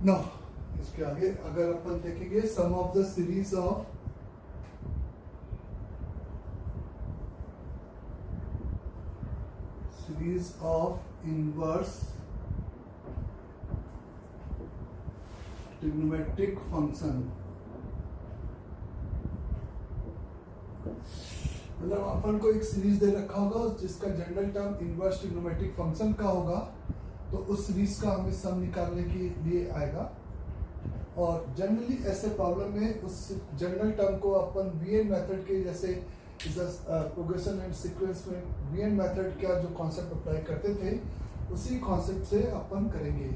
No इसके आगे अगर अपन देखेंगे sum of the series of inverse trigonometric function, मतलब अपन को एक सीरीज दे रखा होगा जिसका general term inverse trigonometric function का होगा, तो उस सीरीज का हमें सम निकालने के लिए आएगा। और जनरली ऐसे प्रॉब्लम में उस जनरल टर्म को अपन वीएन मेथड के जैसे प्रोग्रेशन एंड सीक्वेंस में वीएन मेथड का जो कॉन्सेप्ट अप्लाई करते थे उसी कॉन्सेप्ट से अपन करेंगे।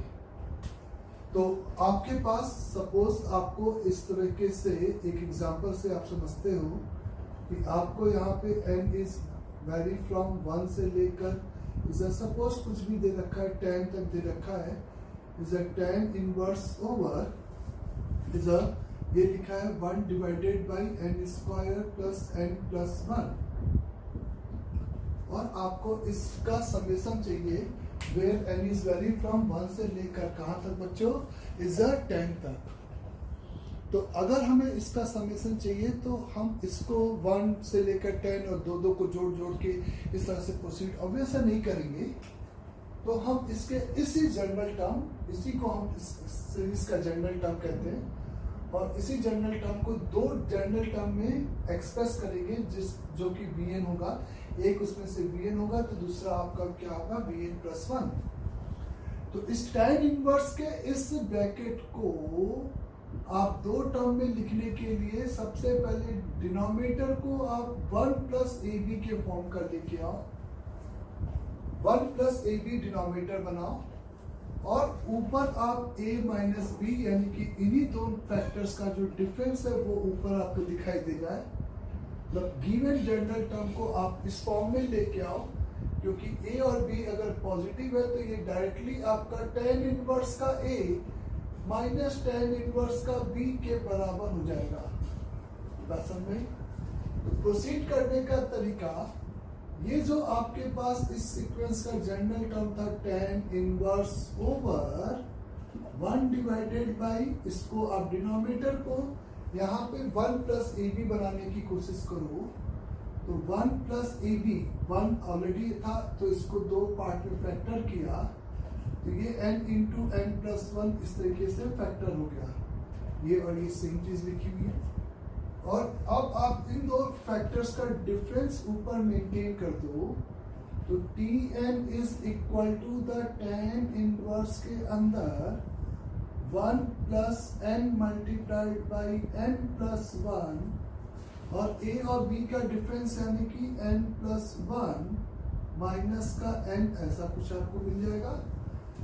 तो आपके पास सपोज आपको इस तरीके से एक एग्जांपल से आप समझते हो कि आपको यहाँ पे n इज वेरी फ्रॉम 1 से लेकर सपोज कुछ भी दे रखा है 10 तक दे रखा है, is a tan inverse over is a ये लिखा है 1 divided by n square plus n plus 1, और आपको इसका समेशन चाहिए where n is vary from 1 से लेकर कहाँ तक बच्चों, इज अ 10 तक। तो अगर हमें इसका समेशन चाहिए तो हम इसको 1 से लेकर 10 और दो को जोड़ जोड़ के इस तरह से प्रोसीड ऑब्वियस नहीं करेंगे। तो हम इसके इसी जनरल टर्म, इसी को हम इस सीरीज का जनरल टर्म कहते हैं, और इसी जनरल टर्म को दो जनरल टर्म में एक्सप्रेस करेंगे जो कि Vn होगा, एक उसमें से Vn होगा तो दूसरा आपका क्या होगा Vn प्लस 1। तो इस tan इनवर्स के इस ब्रैकेट को आप दो टर्म में लिखने के लिए सबसे पहले डिनोमिनेटर को आप 1 प्लस ए बी के फॉर्म कर लेके आओ, 1 प्लस ए बी डिनोमिनेटर बनाओ, और ऊपर आप a माइनस बी यानी कि इन्हीं दोनों फैक्टर्स का जो डिफरेंस है वो ऊपर आपको दिखाई दे रहा है। मतलब गिवन जनरल टर्म को आप इस फॉर्म में लेके आओ, क्योंकि a और b अगर पॉजिटिव है तो ये डायरेक्टली आपका tan इनवर्स का a माइनस tan इनवर्स का b के बराबर हो जाएगा। बात समझ में? तो प्रोसीड करने का तरीका, ये जो आपके पास इस सीक्वेंस का जनरल टर्म था tan inverse over 1 divided by, इसको आप डिनोमिनेटर को यहाँ पे 1 प्लस ए बी बनाने की कोशिश करो। तो 1 प्लस ए बी 1 ऑलरेडी था तो इसको दो पार्ट में फैक्टर किया, तो ये n इंटू एन प्लस 1 इस तरीके से फैक्टर हो गया, ये और ये सेम चीज लिखी हुई है। और अब आप इन दो फैक्टर्स का डिफरेंस ऊपर मेंटेन कर दो, तो Tn is equal to the tan inverse के अंदर 1 plus n multiplied by n plus 1, और a और b का डिफरेंस यानी कि n प्लस 1 माइनस का n, ऐसा कुछ आपको मिल जाएगा।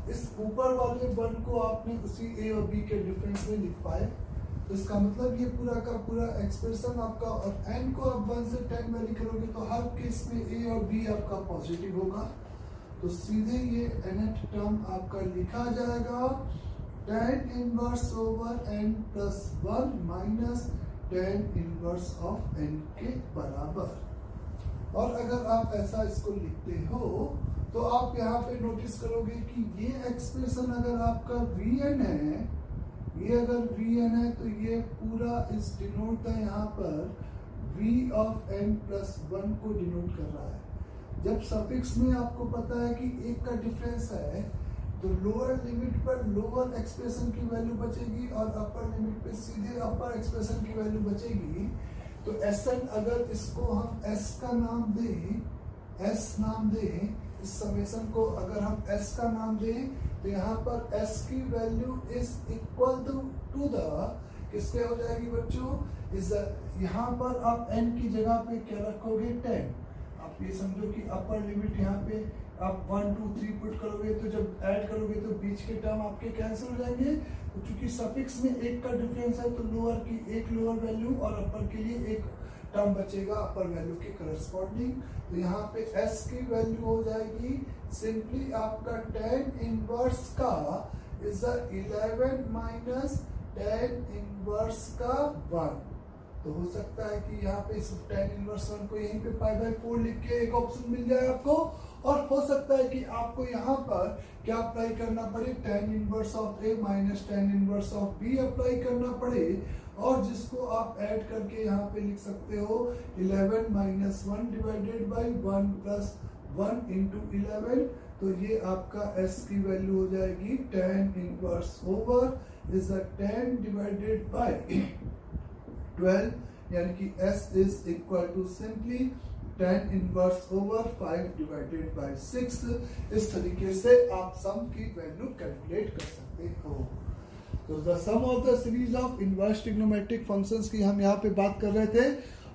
इस ऊपर वाले 1 को आपने उसी a और b के डिफरेंस में लिख पाए, तो इसका मतलब ये पूरा का पूरा एक्सप्रेशन आपका, और n को आप 1 से 10 वैरी करोगे तो हर केस में a और b आपका पॉजिटिव होगा, तो सीधे ये nth टर्म आपका लिखा जाएगा tan inverse over n plus 1 minus tan inverse of n के बराबर। और अगर आप ऐसा इसको लिखते हो तो आप यहाँ पे नोटिस करोगे कि ये एक्सप्रेशन अगर आपका Vn है, ये अगर Vn है तो ये पूरा इस डिनोट का यहाँ पर V ऑफ n प्लस 1 को डिनोट कर रहा है। जब सफिक्स में आपको पता है कि एक का डिफरेंस है तो लोअर लिमिट पर लोअर एक्सप्रेशन की वैल्यू बचेगी और अपर लिमिट पे सीधे अपर एक्सप्रेशन की वैल्यू बचेगी। तो Sn अगर इसको हम S का नाम दें, S नाम दें, इस समेशन को अगर हम S का नाम दें तो यहाँ पर S की value is equal to the किसके हो जाएगी बच्चों, इस यहाँ पर आप n की जगह पे क्या रखोगे 10। आप ये समझो कि अपर लिमिट यहाँ पे आप 1 2 3 पुट करोगे तो जब ऐड करोगे तो बीच के टर्म आपके कैंसिल हो जाएंगे। तो चूंकि सफिक्स में एक का डिफरेंस है तो लोअर की एक लोअर वैल्यू और अपर के लिए एक टर्म बचेगा अपर वैल्यू के करस्पॉन्डिंग। तो यहाँ पे S की वैल्यू हो जाएगी सिंपली आपका tan इनवर्स का इज 11 माइनस tan इनवर्स का 1। तो हो सकता है कि यहाँ पे tan इनवर्स 1 को यहीं पे पाई बाई 4 लिख के एक ऑप्शन मिल जाए आपको, और हो सकता है कि आपको यहाँ पर क्या अप्लाई करना पड़े, tan inverse of A minus tan inverse of B apply करना पड़े, और जिसको आप ऐड करके यहाँ पे लिख सकते हो 11 minus 1 divided by 1 plus 1 into 11। तो ये आपका S की वैल्यू हो जाएगी tan inverse over is a 10 divided by 12, यानी कि S is equal to simply tan inverse over 5 divided by 6। इस तरीके से आप सम की वैल्यू कैलकुलेट कर सकते हो। तो the sum of the series of inverse trigonometric functions की हम यहाँ पे बात कर रहे थे,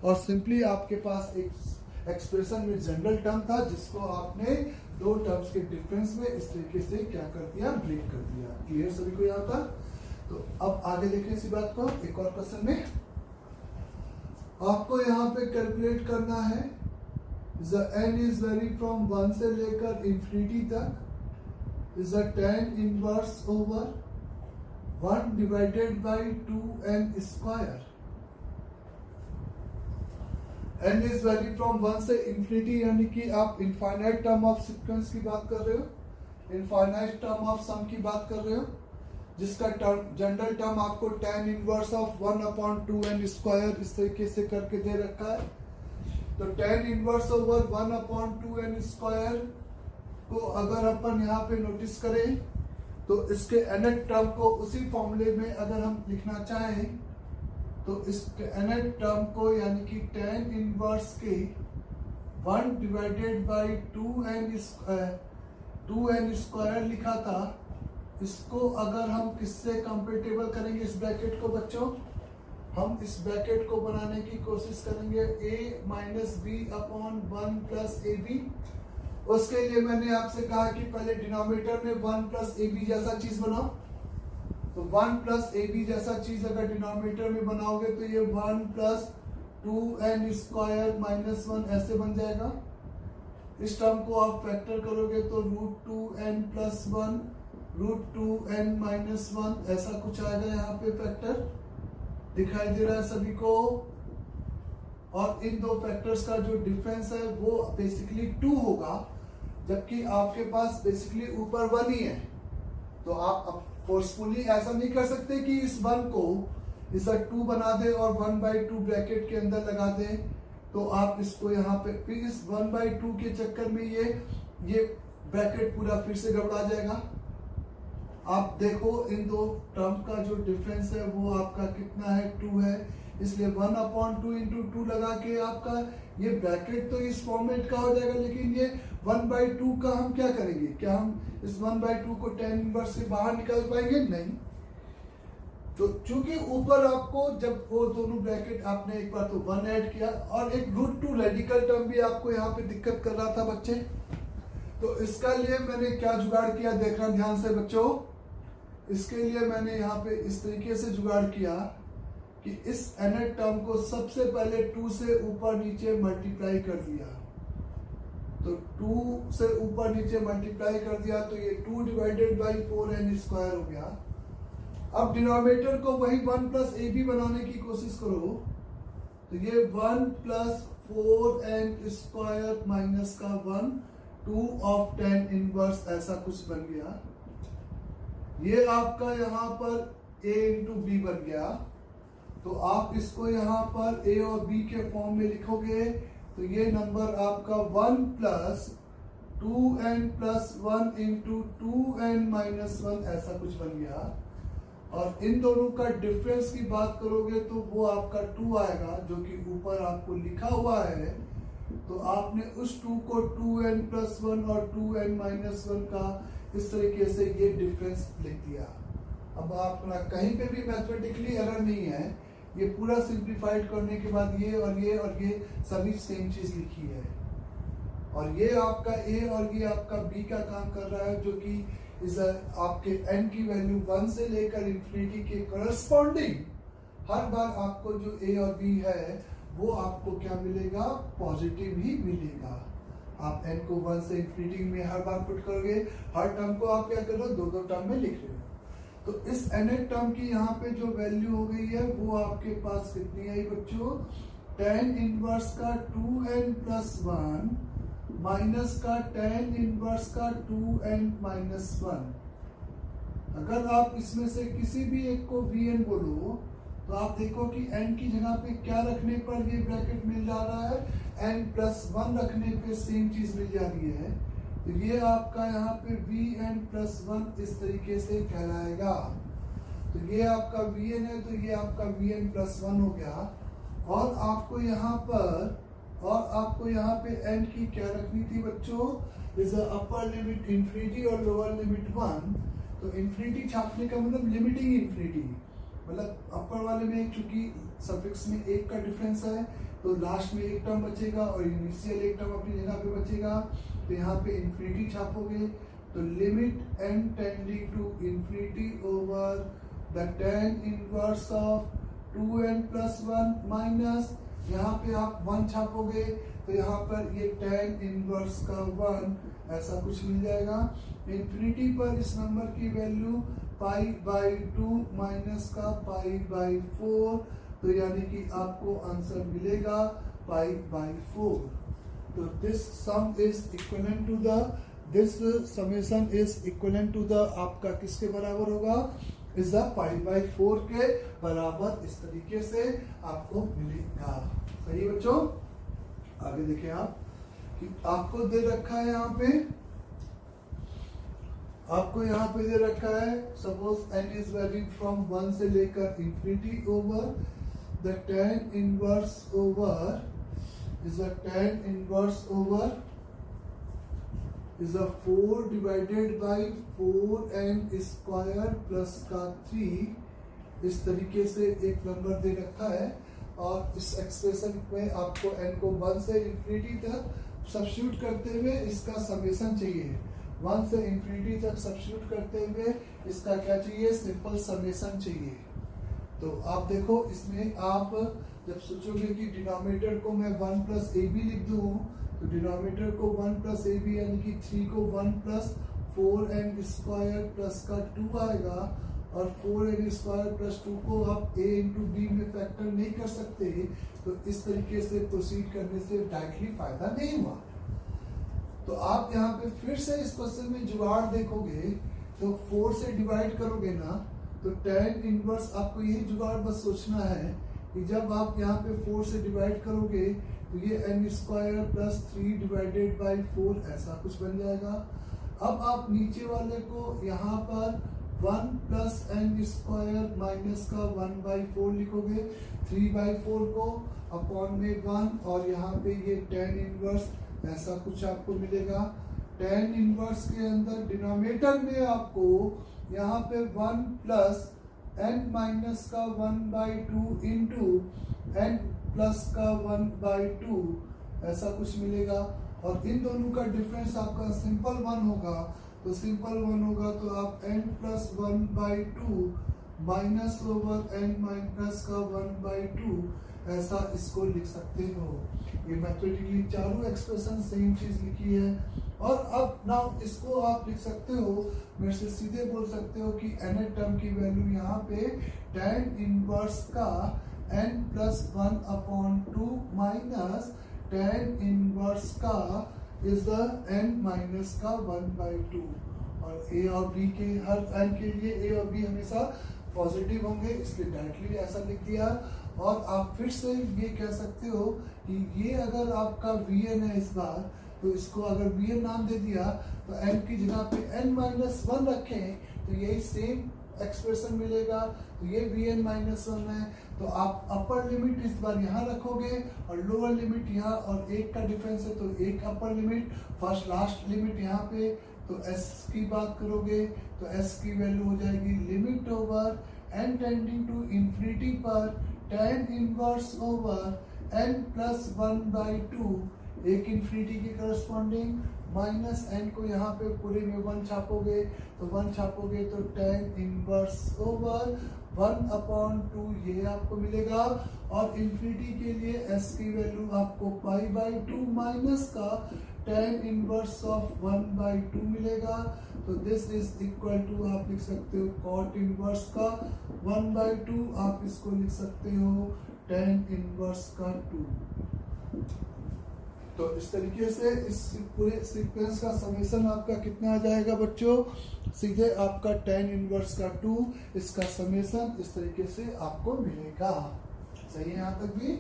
और सिंपली आपके पास एक एक्सप्रेशन में जनरल टर्म था जिसको आपने दो टर्म्स के डिफरेंस में इस तरीके से क्या कर दिया, ब्रेक कर दिया। क्लियर सभी को यहाँ तक? तो अब आगे देखें इसी बात को। एक और क्वेश्चन में आपको यहाँ पे कैलकुलेट करना है n इज वेरी फ्रॉम 1 से लेकर इंफिनिटी तक is a tan inverse over 1 divided by 2n square. n is vary from 1 से इंफिनिटी, यानी कि आप इनफाइनाइट टर्म ऑफ सीक्वेंस की बात कर रहे हो, इनफाइनाइट टर्म ऑफ सम की बात कर रहे हो, जिसका टर्म जनरल टर्म आपको tan inverse of 1/2n square इस तरीके से करके दे रखा है। तो tan inverse over 1/2n square को अगर अपन यहाँ पे नोटिस करें तो इसके nth टर्म को उसी फॉर्मूले में अगर हम लिखना चाहें तो इस nth टर्म को यानी कि tan इनवर्स के 1 डिवाइडेड बाई 2n स्क्वायर लिखा था, इसको अगर हम किससे कंपेरेटिबल करेंगे इस ब्रैकेट को बच्चों, हम इस ब्रैकेट को बनाने की कोशिश करेंगे a minus B upon 1 plus A B. उसके लिए मैंने आपसे कहा कि पहले डिनोमिनेटर में 1 प्लस ए बी जैसा चीज बनाओ। तो 1 प्लस ए बी जैसा चीज अगर डिनोमिनेटर में बनाओगे तो ये 1 प्लस 2n स्क्वायर माइनस 1 ऐसे बन जाएगा। इस टर्म को आप फैक्टर करोगे तो √2n प्लस 1 √2n माइनस 1 ऐसा कुछ आएगा। यहाँ पे फैक्टर दिखाई दे रहा है सभी को, और इन दो फैक्टर्स का जो डिफरेंस है वो बेसिकली 2 होगा, जबकि आपके पास बेसिकली ऊपर 1 ही है। तो आप अब फोर्सफुली ऐसा नहीं कर सकते कि इस 1 को इस 2 बना दे और 1/2 ब्रैकेट के अंदर लगा दे। तो आप इसको यहाँ पे फिर इस 1/2 के चक्कर में ये ब्रैकेट पूरा फिर से गड़बड़ा जाएगा। आप देखो इन दो टर्म का जो डिफरेंस है वो आपका कितना है, 2 है। इसलिए 1/2 इंटू 2 लगा के आपका ये ब्रैकेट तो इस फॉर्मेट का हो जाएगा, लेकिन ये 1/2 का हम क्या करेंगे? क्या हम इस 1/2 को tan इनवर्स से बाहर निकाल पाएंगे? नहीं। तो चूंकि ऊपर आपको जब वो दोनों ब्रैकेट आपने एक बार तो 1 ऐड किया, और एक √2 रेडिकल टर्म भी आपको यहाँ पे दिक्कत कर रहा था बच्चे। तो इसका लिए मैंने क्या जुगाड़ किया, देखना ध्यान से बच्चों। इसके लिए मैंने यहाँ पे इस तरीके से जुगाड़ किया कि इस nth टर्म को सबसे पहले 2 से ऊपर नीचे मल्टीप्लाई कर दिया। तो 2 से ऊपर नीचे मल्टीप्लाई कर दिया तो ये 2 डिवाइडेड बाई 4n स्क्वायर हो गया। अब डिनोमिनेटर को वही 1 प्लस ए बी बनाने की कोशिश करो, तो ये 1 प्लस 4n स्क्वायर माइनस का 1 2 ऑफ tan इनवर्स ऐसा कुछ बन गया। ये आपका यहाँ पर a इंटू बी बन गया। तो आप इसको यहाँ पर a और b के फॉर्म में लिखोगे तो ये नंबर आपका 1 plus 2n plus 1 into 2n minus 1 ऐसा कुछ बन गया। और इन दोनों का डिफरेंस की बात करोगे तो वो आपका 2 आएगा, जो कि ऊपर आपको लिखा हुआ है। तो आपने उस 2 को 2n प्लस 1 और 2n माइनस 1 का इस तरीके से ये डिफरेंस लिख दिया। अब आपका कहीं पे भी मैथमेटिकली एरर नहीं है, ये पूरा सिंप्लीफाइड करने के बाद ये और ये और ये सभी सेम चीज लिखी है। और ये आपका a और ये आपका b का काम कर रहा है, जो कि इस आपके n की वैल्यू 1 से लेकर इंफिनिटी के करस्पॉन्डिंग हर बार आपको जो a और b है वो आपको क्या मिलेगा, पॉजिटिव ही मिलेगा। आप n को 1 से इंफिनिटी में हर बार पुट करोगे, हर टर्म को आप क्या कर रहे हो, दो टर्म में लिख रहे हो। तो इस nth टर्म की यहाँ पे जो वैल्यू हो गई है वो आपके पास कितनी आई बच्चों, tan इनवर्स का 2n प्लस 1 माइनस का tan इनवर्स का 2n-1। अगर आप इसमें से किसी भी एक को Vn बोलो तो आप देखो कि n की जगह पे क्या रखने पर ये ब्रैकेट मिल जा रहा है, n+1 रखने पे सेम चीज मिल जा रही है। तो ये आपका यहाँ पे Vn+1 इस तरीके से कहलाएगा। तो ये आपका Vn है, तो ये आपका Vn+1 हो गया। और आपको यहाँ पे n की क्या रखनी थी बच्चों, इज अपर लिमिट इंफिनिटी और लोअर लिमिट 1। तो इंफिनिटी छापने का मतलब लिमिटिंग इंफिनिटी, मतलब अपर वाले में चूंकि सफिक्स में एक का डिफरेंस है तो लास्ट में एक टर्म बचेगा और इनिशियल एक टर्म अपनी जगह पे बचेगा। तो यहाँ पे इंफिनिटी छापोगे तो limit n tending to infinity over the tan inverse of 2n+1 minus यहाँ पे आप 1 छापोगे तो यहाँ पर ये tan इनवर्स का 1 ऐसा कुछ मिल जाएगा। इंफिनिटी पर इस नंबर की वैल्यू π/2 माइनस का π/4, तो यानी कि आपको आंसर मिलेगा π/4। तो this sum is equivalent to the, this summation is equivalent to the आपका किसके बराबर होगा, इज π/4 के बराबर इस तरीके से आपको मिलेगा। सही बच्चों, आगे देखिए आप कि आपको दे रखा है यहाँ पे, आपको यहाँ पे दे रखा है suppose n is value from 1 से लेकर infinity over the tan inverse over is a tan inverse over is a 4 divided by 4n square plus का 3। इस तरीके से एक नंबर दे रखा है और इस एक्सप्रेशन में आपको n को 1 से इंफिनिटी तक सब्स्टिट्यूट करते हुए इसका समेशन चाहिए। 1 से इंफिनिटी तक सब्स्टिट्यूट करते हुए इसका क्या चाहिए, सिंपल समेशन चाहिए। तो आप देखो इसमें आप जब सोचोगे कि डिनोमिनेटर को मैं 1 प्लस ए बी लिख दूँ तो डिनोमिनेटर को 1 प्लस ए बी यानी कि 3 को 1 प्लस 4n स्क्वायर प्लस का 2 आएगा और 4n स्क्वायर प्लस 2 को आप a इंटू बी में फैक्टर नहीं कर सकते। तो इस तरीके से प्रोसीड करने से डायरेक्टली फायदा नहीं हुआ। तो आप यहाँ पे फिर से इस क्वेश्चन में जुगाड़ देखोगे तो 4 से डिवाइड करोगे ना तो tan इनवर्स, आपको यही जुगाड़ बस सोचना है कि जब आप यहाँ पे 4 से डिवाइड करोगे तो ये n square plus 3 divided by 4 ऐसा कुछ बन जाएगा। अब आप नीचे वाले को यहाँ पर 1 प्लस n स्क्वायर माइनस का 1/4 लिखोगे, 3/4 को अपॉन में 1 और यहाँ पे ये tan इनवर्स ऐसा कुछ आपको मिलेगा। tan इनवर्स के अंदर डिनोमिनेटर में आपको यहाँ पे 1 प्लस n माइनस का 1/2 इंटू n प्लस का 1/2 ऐसा कुछ मिलेगा। और इन दोनों का डिफरेंस आपका सिंपल 1 होगा, तो सिंपल 1 होगा तो आप n plus 1/2 minus over n minus का 1/2 ऐसा इसको लिख सकते हो। ये मैथमेटिकली चारों एक्सप्रेशन सेम चीज लिखी है। और अब नाउ इसको आप लिख सकते हो, मेरे से सीधे बोल सकते हो कि n टर्म की वैल्यू यहाँ पे tan इनवर्स का n plus 1/2 minus tan inverse का इज द n माइनस का 1/2। और a और b के हर n के लिए a और b हमेशा पॉजिटिव होंगे, इसलिए डायरेक्टली ऐसा लिख दिया। और आप फिर से ये कह सकते हो कि ये अगर आपका Vn है इस बार, तो इसको अगर Vn नाम दे दिया तो n की जगह पे n-1 रखें तो यही सेम एक्सप्रेशन मिलेगा। तो ये Vn-1 है, तो आप अपर लिमिट इस बार यहाँ रखोगे और लोअर लिमिट यहाँ, और एक का डिफरेंस है तो एक upper limit, first last limit यहाँ पे। तो s की बात करोगे तो s की वैल्यू हो जाएगी limit over n tending to infinity पर tan inverse over n plus 1/2, एक इंफिनिटी के करस्पॉन्डिंग, माइनस n को यहाँ पे पूरे में 1 छापोगे तो 1 छापोगे तो tan इनवर्स ओवर 1/2 ये आपको मिलेगा। और इंफिनिटी के लिए s की वैल्यू आपको π/2 माइनस का tan इनवर्स ऑफ 1/2 मिलेगा। तो दिस इज इक्वल टू आप लिख सकते हो cot इनवर्स का 1/2, आप इसको लिख सकते हो tan इनवर्स का 2। तो इस तरीके से इस पूरे सीक्वेंस का समेशन आपका कितना आ जाएगा बच्चों, सीधे आपका tan इनवर्स का 2, इसका समेशन इस तरीके से आपको मिलेगा। सही है यहाँ तक भी।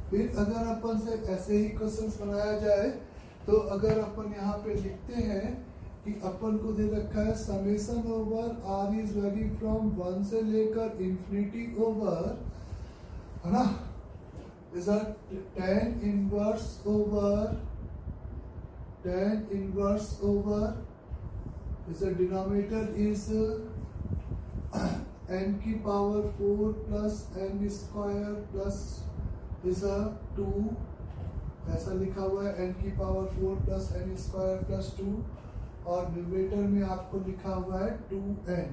फिर अगर अपन से ऐसे ही क्वेश्चंस बनाया जाए तो अगर अपन यहाँ पे लिखते हैं कि अपन को दे रखा है summation over r is vary from 1 से लेकर इंफिनिटी ओवर, है ना, is a tan inverse over is a denominator is n की power 4 plus n square plus is a 2, ऐसा लिखा हुआ है n की power 4 plus n square plus 2, और न्यूमरेटर में आपको लिखा हुआ है 2n,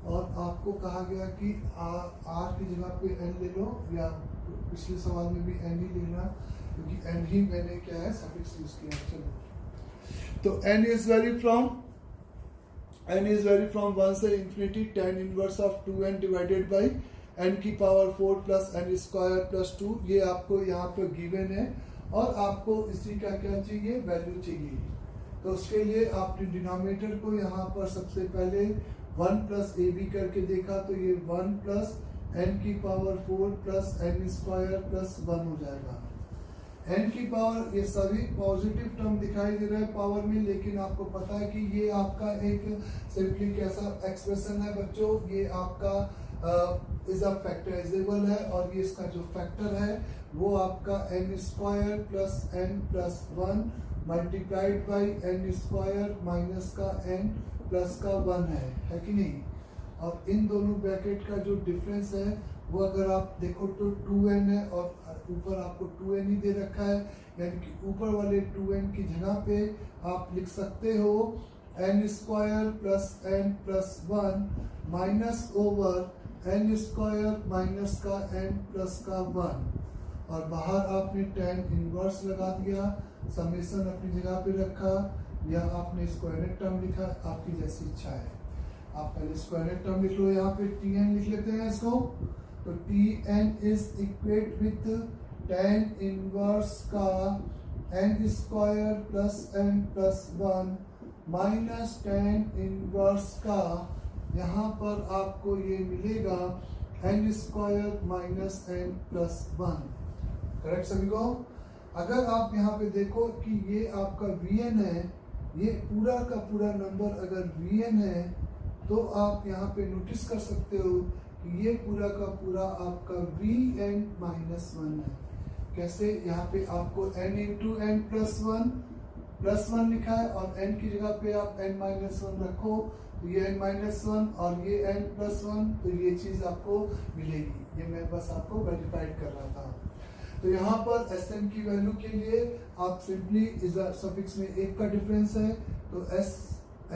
और आपको कहा गया कि r की जगह पे n ले लो, या पिछले सवाल में भी n ही लेना, क्योंकि n ही मैंने क्या है सफिक्स यूज किया। चलो, तो n इज वेरी फ्रॉम 1 से infinity tan inverse of 2n divided by n की power 4 plus n square plus 2, ये आपको यहाँ पे गिवन है, और आपको इसी का क्या चाहिए, वैल्यू चाहिए। तो उसके लिए आपने डिनोमिनेटर को यहाँ पर सबसे पहले 1 प्लस ए बी करके देखा, तो ये 1 प्लस n की power 4 plus n square plus 1 हो जाएगा। n की पावर, ये सभी पॉजिटिव टर्म दिखाई दे रहा है पावर में, लेकिन आपको पता है कि ये आपका एक सिंपली कैसा एक्सप्रेशन है बच्चों, ये आपका इज अ फैक्टराइजेबल है, और ये इसका जो फैक्टर है वो आपका n square plus n plus 1 multiplied by n square minus का n प्लस का 1 है कि नहीं। और इन दोनों ब्रैकेट का जो डिफरेंस है वो अगर आप देखो तो 2n है, और ऊपर आपको 2n ही दे रखा है, यानी कि ऊपर वाले 2n की जगह पे आप लिख सकते हो n square plus n plus 1 minus over n square minus का n प्लस का 1, और बाहर आपने tan इनवर्स लगा दिया, समेशन अपनी जगह पे रखा, या आपने स्क्वायर टर्म लिखा, आपकी जैसी इच्छा है। आप पहले स्क्वायर टर्म लिख लो, यहाँ पे tn लिख लेते हैं इसको, तो tn is equate with tan inverse का n square plus n plus 1 minus tan inverse का, यहाँ पर आपको ये मिलेगा n square minus n plus 1। Correct सभी को। अगर आप यहाँ पे देखो कि ये आपका vn है, ये पूरा का पूरा नंबर अगर vn है, तो आप यहाँ पे नोटिस कर सकते हो कि ये पूरा का पूरा आपका vn माइनस 1 है। कैसे, यहाँ पे आपको n इंटू n प्लस 1 लिखा है, और n की जगह पे आप n माइनस 1 रखो, तो ये n माइनस 1 और ये n प्लस 1, तो ये चीज आपको मिलेगी। ये मैं बस आपको वेरीफाइड कर रहा था। तो यहाँ पर Sn की वैल्यू के लिए आप सिंपली इस सफिक्स में 1 का डिफरेंस है, तो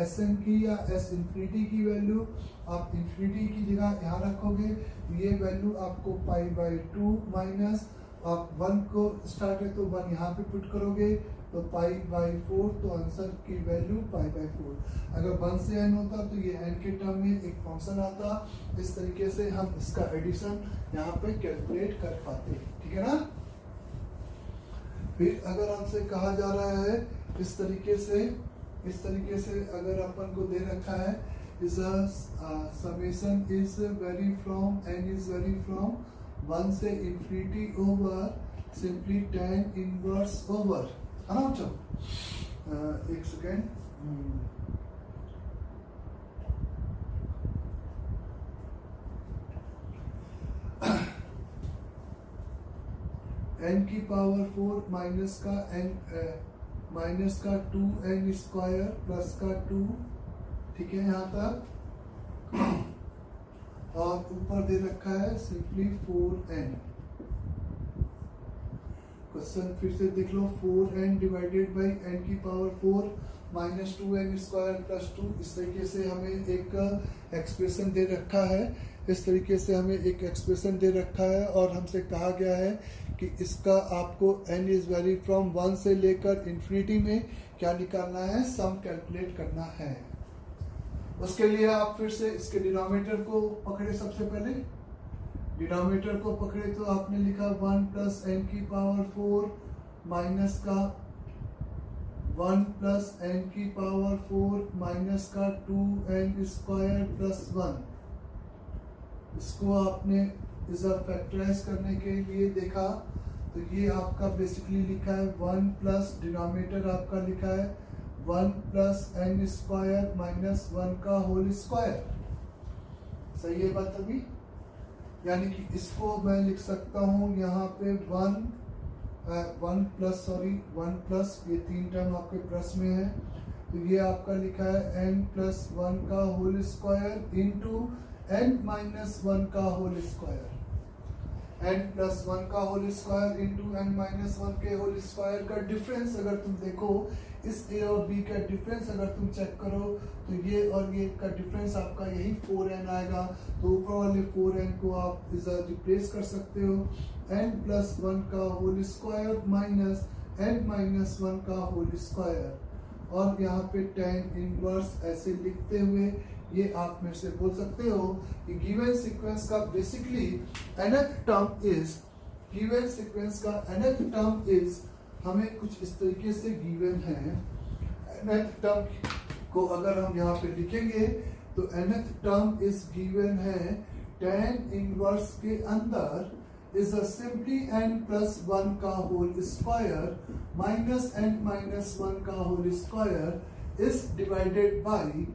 Sn की या S इंफिनिटी की वैल्यू आप इंफिनिटी की जगह यहाँ रखोगे, ये वैल्यू आपको पाई बाई 2 माइनस, आप 1 को स्टार्ट है तो 1 यहाँ पे पुट करोगे, तो पाई बाई 4, तो आंसर की वैल्यू पाई बाई 4। अगर 1 से n होता तो ये n के टर्म में एक फंक्शन आता, इस तरीके से हम इसका एडिशन यहाँ पे कैलकुलेट कर पाते, ठीक है ना। फिर अगर हमसे कहा जा रहा है इस तरीके से अगर अपन को दे रखा है is summation is vary from n is vary from 1 से infinity over simply tan inverse over, है ना बच्चों। एक सेकेंड, n की पावर 4 माइनस का 2n स्क्वायर प्लस का 2, ठीक है यहाँ तक, और ऊपर दे रखा है सिंपली 4n। क्वेश्चन फिर से देख लो, 4n डिवाइडेड बाई n की power 4 minus 2n square plus 2, इस तरीके से हमें एक एक्सप्रेशन दे रखा है, इस तरीके से हमें एक एक्सप्रेशन दे रखा है, और हमसे कहा गया है कि इसका आपको n इज वेरी फ्रॉम 1 से लेकर इंफिनिटी में क्या निकालना है, सम कैलकुलेट करना है। उसके लिए आप फिर से इसके डिनोमिनेटर को पकड़े सबसे पहले, डिनोमिनेटर को पकड़े तो आपने लिखा 1 प्लस एन की पावर 4 माइनस का 1 प्लस एन की पावर 4 माइनस का 2n स्क्वायर प्लस 1। इसको आपने इसे फैक्टराइज करने के लिए देखा तो ये आपका बेसिकली लिखा है 1 प्लस डिनोमिनेटर आपका लिखा है 1 प्लस एन स्क्वायर माइनस 1 का होल स्क्वायर। सही है बात अभी? यानी कि इसको मैं लिख सकता हूँ यहाँ पे 1 प्लस ये 3 टर्म आपके प्लस में है तो ये आपका लिखा है n प्लस 1 का whole square into n minus 1 का होल स्क्वायर। n प्लस 1 का whole square into n minus 1 के होल स्क्वायर का डिफरेंस अगर तुम देखो, इस a और b का डिफरेंस अगर तुम चेक करो तो ये और ये का डिफरेंस आपका यही 4n आएगा। तो ऊपर वाले 4n को आप इसे रिप्लेस कर सकते हो n प्लस 1 का whole square minus n minus 1 का होल स्क्वायर। और यहाँ पे tan इनवर्स ऐसे लिखते हुए ये आप मेरे से बोल सकते हो कि गिवन सीक्वेंस का basically nth term is given sequence का nth टर्म इज हमें कुछ इस तरीके से गिवन है। nth टर्म को अगर हम यहाँ पे लिखेंगे तो nth टर्म इज गिवन है tan इनवर्स के अंदर इज सिंपली n प्लस 1 का whole square minus n minus 1 का whole square is divided by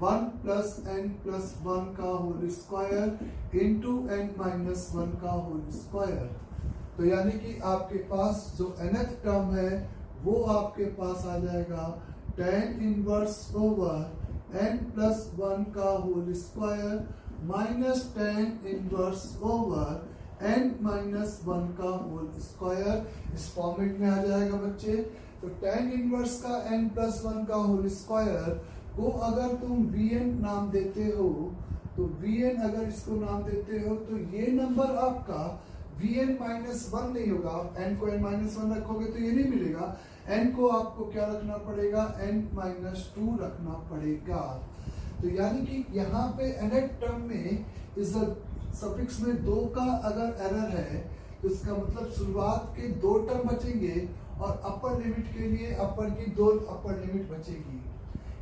1 plus n plus 1 का whole square into n minus 1 का होल स्क्वायर। तो यानी कि आपके पास जो nth टर्म है वो आपके पास आ जाएगा tan inverse over n plus 1 का whole square minus tan inverse over n minus 1 का होल स्क्वायर। इस फॉर्मेट में आ जाएगा बच्चे। तो tan इनवर्स का n प्लस 1 का होल स्क्वायर को अगर तुम Vn नाम देते हो तो Vn अगर इसको नाम देते हो तो ये नंबर आपका Vn माइनस 1 नहीं होगा। आप n को n माइनस 1 रखोगे तो ये नहीं मिलेगा। n को आपको क्या रखना पड़ेगा? n माइनस 2 रखना पड़ेगा। तो यानी कि यहाँ पे nth टर्म में इस सफिक्स में 2 का अगर एरर है तो इसका मतलब शुरुआत के 2 टर्म बचेंगे और अपर लिमिट के लिए अपर की 2 अपर लिमिट बचेगी।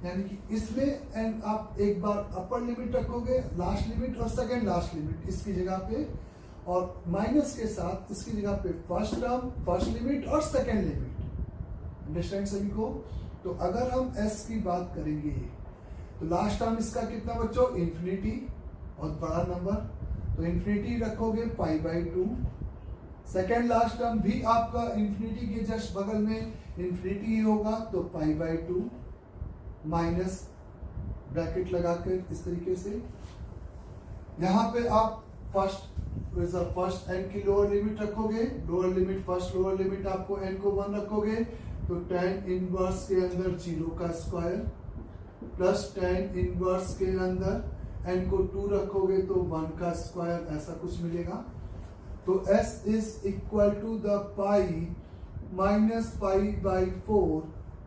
यानी कि इसमें आप एक बार अपर लिमिट रखोगे, लास्ट लिमिट और सेकेंड लास्ट लिमिट इसकी जगह पे, और माइनस के साथ इसकी जगह पे फर्स्ट टर्म, फर्स्ट लिमिट और सेकेंड लिमिट। अंडरस्टैंड सभी को? तो अगर हम s की बात करेंगे तो लास्ट टर्म इसका कितना बच्चों? इन्फिनिटी, बहुत बड़ा नंबर, तो इन्फिनिटी रखोगे pi by 2। Second last term भी आपका इन्फिनिटी के जस्ट बगल में इन्फिनिटी ही होगा तो पाई बाई 2 माइनस ब्रैकेट लगाकर इस तरीके से। यहाँ पे आप फर्स्ट n की लोअर लिमिट रखोगे, lower limit first lower limit आपको n को 1 रखोगे तो tan इनवर्स के अंदर 0 का स्क्वायर प्लस tan इनवर्स के अंदर n को 2 रखोगे तो 1 का स्क्वायर, ऐसा कुछ मिलेगा। तो s is equal to the pi minus pi by 4,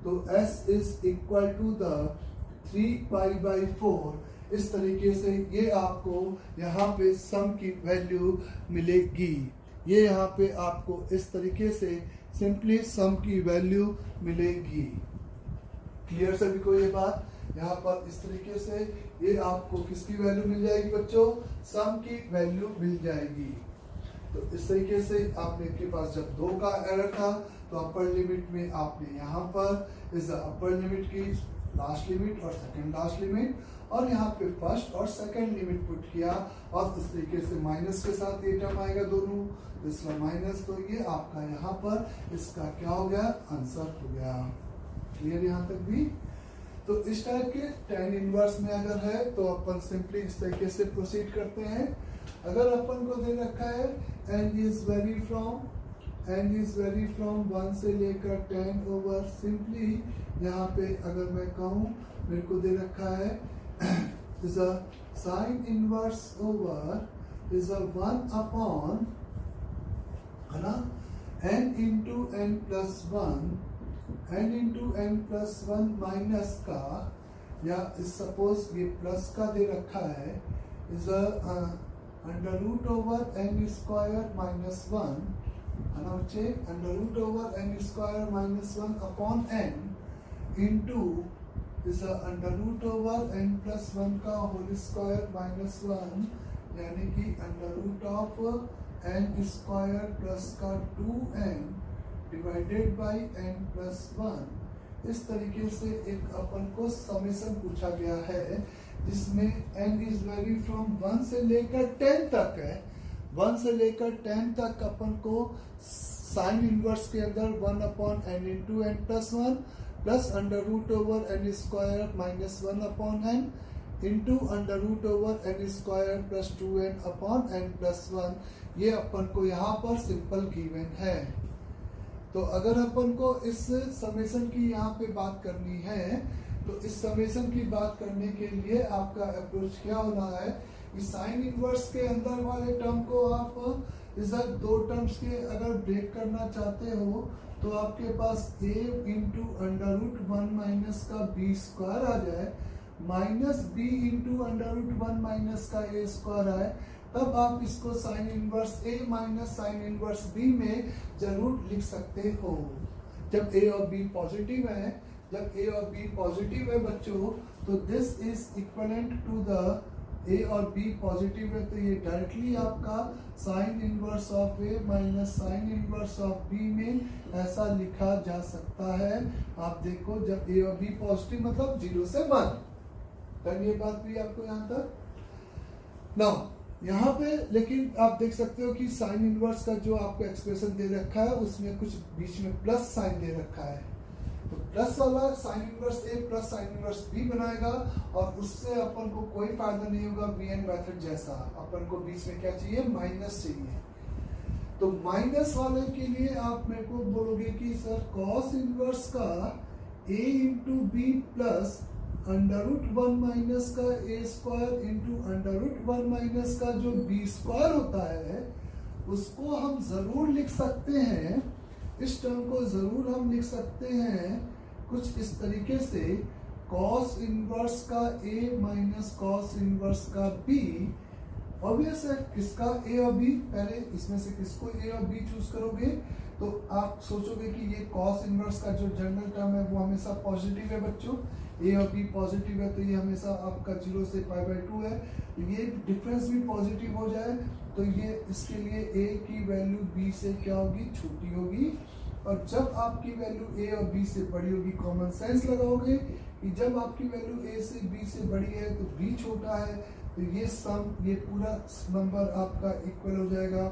तो s is equal to the 3 pi by 4। इस तरीके से ये आपको यहाँ पे सम की वैल्यू मिलेगी। ये यहाँ पे आपको इस तरीके से सिंपली सम की वैल्यू मिलेगी। क्लियर सभी को ये बात? यहाँ पर इस तरीके से ये आपको किसकी वैल्यू मिल जाएगी बच्चों? सम की वैल्यू मिल जाएगी। तो इस तरीके से आपने के पास जब 2 का एरर था तो अपर लिमिट में आपने यहाँ पर इस अपर लिमिट की लास्ट लिमिट और सेकंड लास्ट लिमिट और यहाँ पे फर्स्ट और सेकंड लिमिट पुट किया और इस तरीके से माइनस के साथ ये टर्म आएगा दोनों, इसका माइनस, तो ये आपका यहाँ पर इसका क्या हो गया? आंसर हो गया। क्लियर यहाँ तक भी? तो इस टाइप के tan इनवर्स में अगर है तो अपन सिंपली इस तरीके से प्रोसीड करते हैं। अगर अपन को दे रखा है n इज वेरी फ्रॉम 1 से लेकर 10 ओवर, सिंपली यहाँ पे अगर मैं कहूँ मेरे को दे रखा है is a sin inverse over is a 1 upon है ना n into n plus 1 n into n plus 1 minus का, या सपोज ये प्लस का दे रखा है is a under root over N square minus one, now check under root over n square minus 1 upon n into is under root over n plus 1 का whole square minus 1, यानी कि under root of n square plus का 2n divided by n plus 1। इस तरीके से एक अपन को summation पूछा गया है जिसमें n इज वेरी फ्रॉम 1 से लेकर 10 तक है। 1 से लेकर 10 तक अपन को साइन इनवर्स के अंदर 1 upon n into n plus 1 plus under root over n square minus 1 upon n into under root over n square plus 2n upon n plus 1, ये अपन को यहाँ पर सिंपल गिवन है। तो अगर अपन को इस समेशन की यहाँ पे बात करनी है तो इस समेशन की बात करने के लिए आपका अप्रोच क्या होना है, इस साइन इनवर्स के अंदर वाले टर्म को आप इस दो टर्म्स के अगर ब्रेक करना चाहते हो तो आपके पास a into under root 1 minus का b स्क्वायर आ जाए minus b into under root 1 minus का a स्क्वायर आए, तब आप इसको sine inverse a minus sine inverse b में जरूर लिख सकते हो। जब a और b पॉजिटिव है, जब a और b पॉजिटिव है बच्चों, तो this is equivalent to the a और b पॉजिटिव है, तो ये डायरेक्टली आपका sine inverse of a minus sine inverse of b में ऐसा लिखा जा सकता है। आप देखो जब a और b पॉजिटिव मतलब 0 से 1, तब ये बात भी आपको यहाँ तक नाउ यहाँ पे, लेकिन आप देख सकते हो कि साइन इनवर्स का जो आपको एक्सप्रेशन दे रखा है उसमें कुछ बीच में प्लस साइन दे रखा है, तो प्लस वाला साइन इनवर्स ए प्लस साइन इनवर्स बी बनाएगा और उससे अपन को कोई फायदा नहीं होगा वीएन मेथड जैसा। अपन को बीच में क्या चाहिए, माइनस चाहिए। तो माइनस वाले के लिए आप मेरे को बोलोगे कि सर कॉस इनवर्स का a into b plus under root 1 minus का a square into under root 1 minus का जो b स्क्वायर होता है उसको हम जरूर लिख सकते हैं, इस टर्म को जरूर हम लिख सकते हैं कुछ इस तरीके से, कॉस इनवर्स का a माइनस कॉस इनवर्स का b। ऑब्वियस है किसका a और b, पहले इसमें से किसको a और b चूज करोगे तो आप सोचोगे कि ये कॉस इनवर्स का जो जनरल टर्म है वो हमेशा पॉजिटिव है बच्चों, a और b पॉजिटिव है तो ये हमेशा आपका 0 से π/2 है, ये डिफरेंस भी पॉजिटिव हो जाए तो ये इसके लिए a की वैल्यू b से क्या होगी, छोटी होगी, और जब आपकी वैल्यू a और b से बड़ी होगी, कॉमन सेंस लगाओगे कि जब आपकी वैल्यू a से b से बड़ी है तो b छोटा है, तो ये सम, ये पूरा नंबर आपका इक्वल हो जाएगा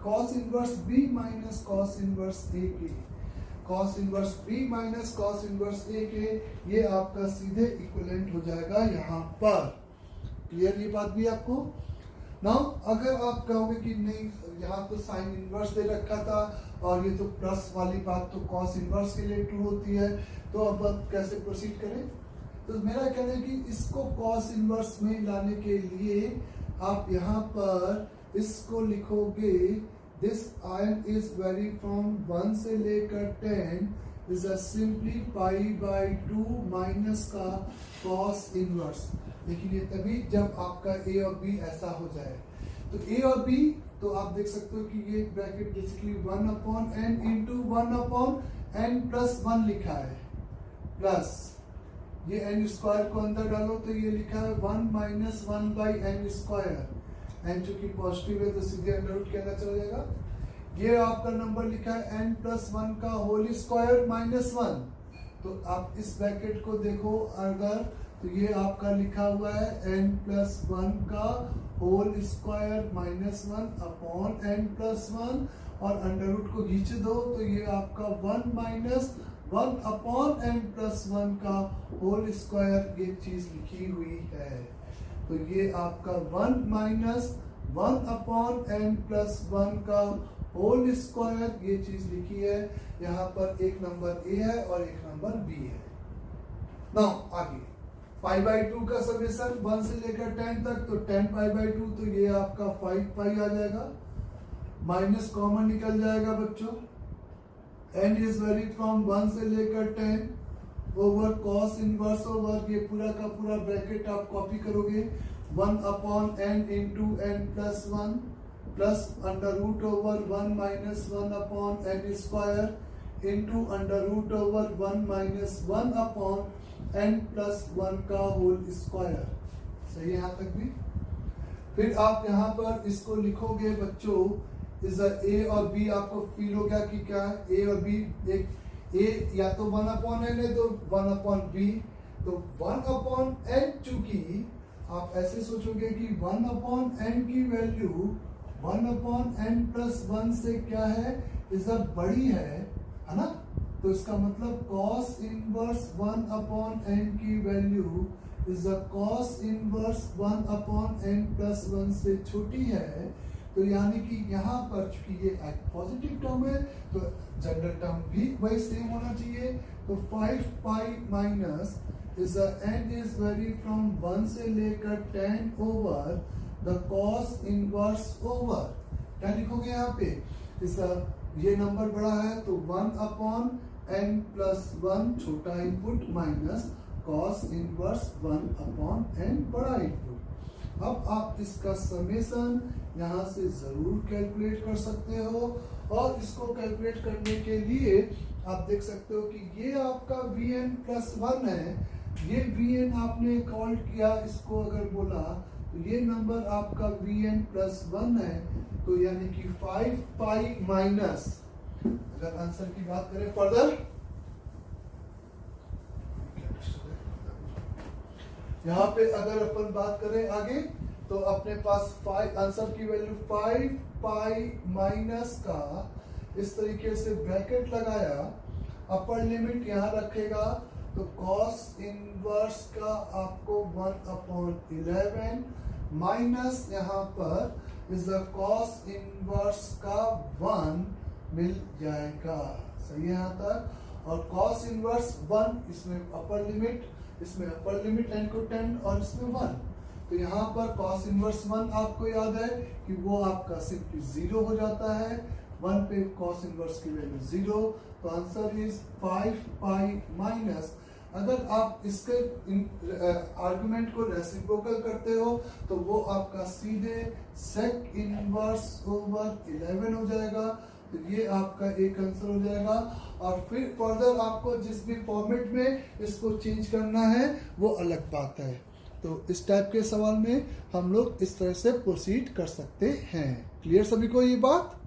cos inverse b minus cos inverse a के, cos inverse b minus cos inverse a के, ये आपका सीधे इक्विवेलेंट हो जाएगा यहाँ पर। क्लियर ये बात भी आपको। नाउ अगर आप कहोगे कि नहीं यहाँ तो साइन इनवर्स दे रखा था और ये तो प्लस वाली बात तो कॉस इनवर्स के लिए ट्रू होती है, तो अब कैसे प्रोसीड करें, तो मेरा कहना है कि इसको कॉस इनवर्स में लाने के लिए आप यहाँ पर इसको लिखोगे this ion is vary from 1 से लेकर 10 इज सिंपली π/2 माइनस का कॉस इनवर्स। लेकिन ये तभी जब आपका a और b ऐसा हो जाए, तो a और b तो आप देख सकते हो कि ये bracket basically 1 upon n into 1 upon n plus 1 लिखा है, प्लस ये n स्क्वायर को अंदर डालो तो ये लिखा है 1 माइनस 1/n स्क्वायर, n चूंकि पॉजिटिव है तो सीधे अंडर रूट के अंदर चला जाएगा। ये आपका नंबर लिखा है n प्लस 1 का होल स्क्वायर माइनस 1, तो आप इस ब्रैकेट को देखो अगर, तो ये आपका लिखा हुआ है n प्लस 1 का whole square minus 1 upon n plus 1 और अंडर रूट को खींच दो तो ये आपका 1 माइनस 1 अपॉन n प्लस 1 का होल स्क्वायर, ये चीज लिखी हुई है। तो ये आपका 1 माइनस 1 अपॉन n प्लस 1 का होल स्क्वायर, ये चीज लिखी है। यहाँ पर एक नंबर a है और एक नंबर b है। नाउ आगे π/2 का समेशन 1 से लेकर 10 तक, तो 10 π/2 तो ये आपका 5 आ जाएगा, माइनस कॉमन निकल जाएगा बच्चों। n इज वेरी फ्रॉम 1 से लेकर 10 ओवर कॉस इनवर्स ओवर ये पूरा का पूरा ब्रैकेट आप कॉपी करोगे 1/n into n plus 1 plus under root over 1 minus 1/n square into under root over 1 minus 1/n plus 1 का होल स्क्वायर। सही है यहाँ तक भी। फिर आप यहाँ पर इसको लिखोगे बच्चों इज ए और बी, आपको फील हो गया कि क्या है ए और बी। एक ए या तो 1/n है तो 1/b, तो 1/n चूंकि आप ऐसे सोचोगे कि 1/n की वैल्यू 1/n प्लस 1 से क्या है इज बड़ी है ना, तो इसका मतलब cos इनवर्स 1/n की value is cos inverse 1/n plus 1 से छोटी है। तो यानी कि यहाँ पर चूंकि ये एक पॉजिटिव टर्म है तो जनरल टर्म भी वही सेम होना चाहिए। तो 5 pi minus is n is vary from 1 से लेकर 10 over the cos inverse over, क्या लिखोगे यहाँ पे इस ये नंबर बड़ा है तो 1/n प्लस 1 छोटा input minus cos inverse 1/n बड़ा इनपुट। अब आप इसका समेशन यहाँ से जरूर कैलकुलेट कर सकते हो, और इसको कैलकुलेट करने के लिए आप देख सकते हो कि ये आपका Vn प्लस 1 है, ये Vn आपने कॉल किया, इसको अगर बोला तो ये नंबर आपका Vn प्लस 1 है। तो यानी कि 5 पाई माइनस, अगर आंसर की बात करें फर्दर, यहाँ पे अगर अपन बात करें आगे तो अपने पास 5 आंसर की वैल्यू 5 पाई माइनस का इस तरीके से ब्रैकेट लगाया, अपर लिमिट यहाँ रखेगा तो cos इनवर्स का आपको 1/11 माइनस यहाँ पर इज द cos इनवर्स का 1 मिल जाएगा। सही है यहाँ तक। और cos इनवर्स 1 इसमें अपर लिमिट, इसमें अपर लिमिट n को 10 और इसमें 1, तो यहाँ पर cos इनवर्स 1 आपको याद है कि वो आपका सिंपली 0 हो जाता है, 1 पे cos इनवर्स की वैल्यू 0, तो आंसर इज 5 पाई माइनस। अगर आप इसके आर्गुमेंट को रेसिप्रोकल करते हो तो वो आपका सीधे sec इनवर्स ओवर 11 हो जाएगा, तो ये आपका एक आंसर हो जाएगा। और फिर फर्दर आपको जिस भी फॉर्मेट में इसको चेंज करना है वो अलग बात है। तो इस टाइप के सवाल में हम लोग इस तरह से प्रोसीड कर सकते हैं। क्लियर सभी को ये बात?